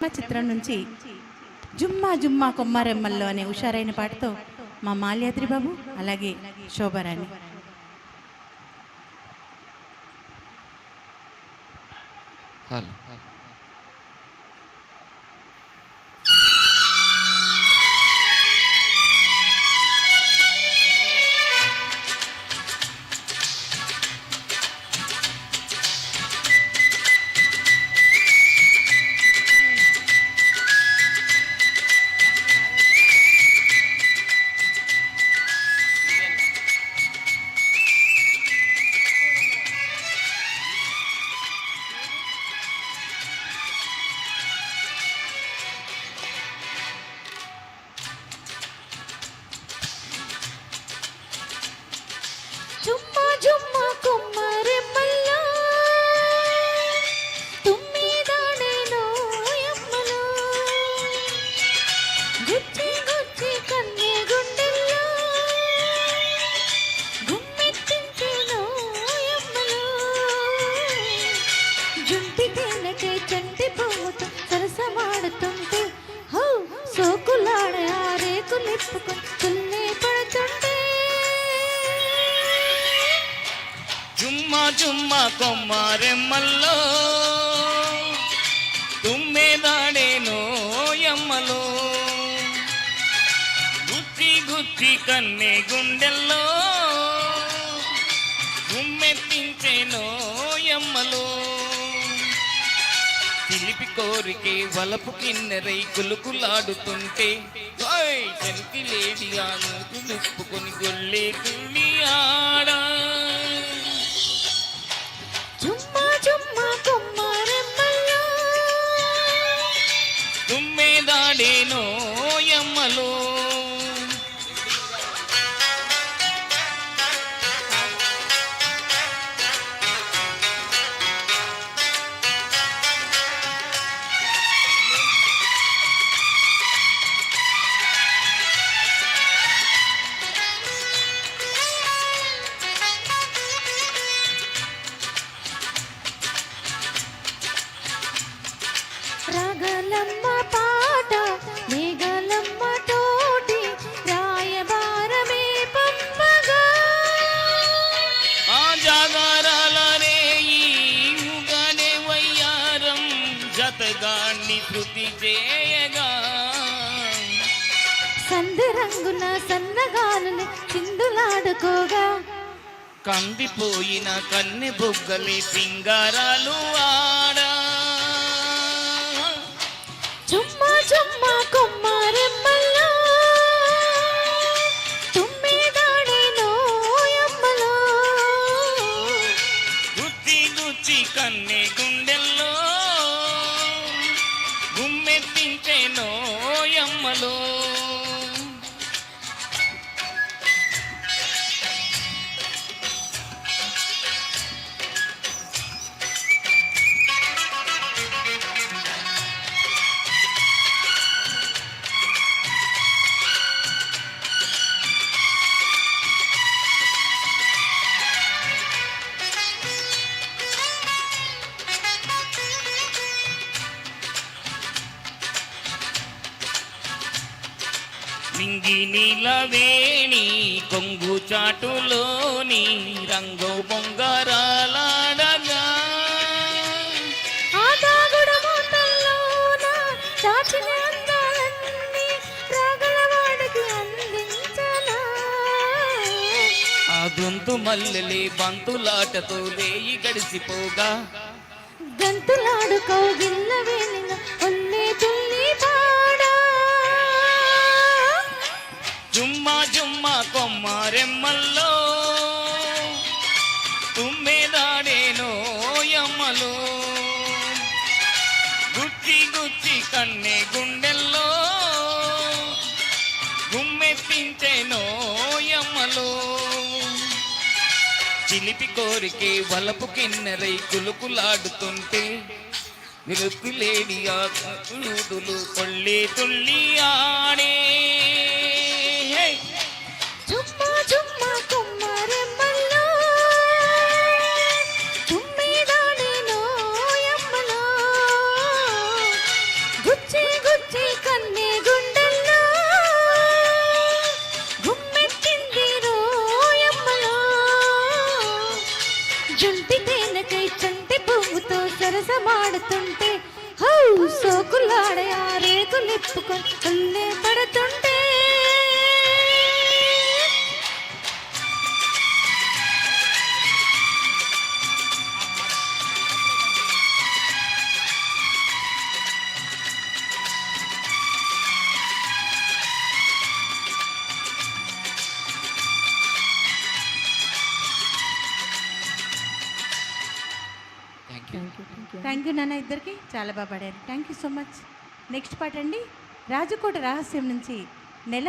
చిత్రం నుంచి జుమ్మా జుమ్మా కొమ్మారెమ్మల్లో అనే హుషారైన పాటతో మా మాల్యాద్రి బాబు అలాగే శోభారాణి. జుమ్మా జుమ్మా కొమ్మరెమ్మల్లో తుమ్మిదాడేనో యమ్మలో గుచ్చి గుచ్చి కన్నే గుండెల్లో గుమ్మెత్తించేనో యమ్మలో జుంటి తేనెకే చంటి పువ్వుతో సరసమాడుతుంటే హౌ సోకులాడే ఆ రేకులిప్పుకొని తుల్లే పడుతుంటే జుమ్మా జుమ్మా కొమ్మారెమ్మల్లో తుమ్మెదాడేనో యమ్మలో గుచ్చి గుచ్చి కన్నే గుండెల్లో గుమ్మెత్తించేనో యమ్మలో చిలిపి కోరికే వలపు కిన్నెరై కులుకులాడుతుంటే చలికి లేడి ఆను తులుపుకొని గొల్లే తుల్లి ఆడా జుమ్మా జుమ్మా కొమ్మరెమ్మల్లో తుమ్మెదాడేనో యమ్మలో రాగలమ్మ పాట మేఘలమ్మ తోటి రాయబారమే పంపగా ఆ జాగారాలనే ఈగనే వయ్యారం జతగాన్ని శృతి చేయగా సందరంగున సన్నగాలులు చిందులాడుకోగా కందిపోయిన కన్నె బొగ్గలి పింగారాలు ఆడా జుమ్మా జుమ్మా కొమ్మరెమ్మల్లో తుమ్మిదాడేనో యమ్మలో గుచ్చి గుచ్చి కన్నె గుండెల్లో గుమ్మెత్తించేనో యమ్మలో నింగి నీలవేణి కొంగు చాటులోని రంగు బొంగరాలాడగా ఆ దాగుడు మూతల్లోన దాచిన అందాలన్నీ రాగలవాడికి అందించనా ఆ గొంతు మల్లెలే బంతులాటతో లేయి గడిసిపోగా గంతులాడు కౌగిల్ల వేలిన ఒల్లే తుల్లి పాడా జుమ్మా జుమ్మా కొమ్మారెమ్మల్లో తుమ్మెదాడేనో యమ్మలో గుచ్చి గుచ్చి కన్నె గుండెల్లో గుమ్మెత్తించేనో యమ్మలో చిలిపి కోరికే వలపు కిన్నెరై కులుకులాడుతుంటే నిలుపులేడి ఆడులు కొళ్ళే తుల్లి ఆడే జుమ్మా జుమ్మా కొమ్మరెమ్మల్లో తుమ్మిదాడేనో యమ్మలో గుచ్చి గుచ్చి కన్నే గుండెల్లో గుమ్మెట్టింది రోయమ్మలో జంటి తేనెకై చంటి పువ్వుతో సరసమాడుతుంటే హౌ సోకులాడే ఆ రేకులిప్పుకొని ఉల్లే పడుతుంటే థ్యాంక్ యూ నాన్న, ఇద్దరికి చాలా బాగా పాడారు. Thank you so much. Next పాట అండి, రాజకోట రహస్యం నుంచి నెల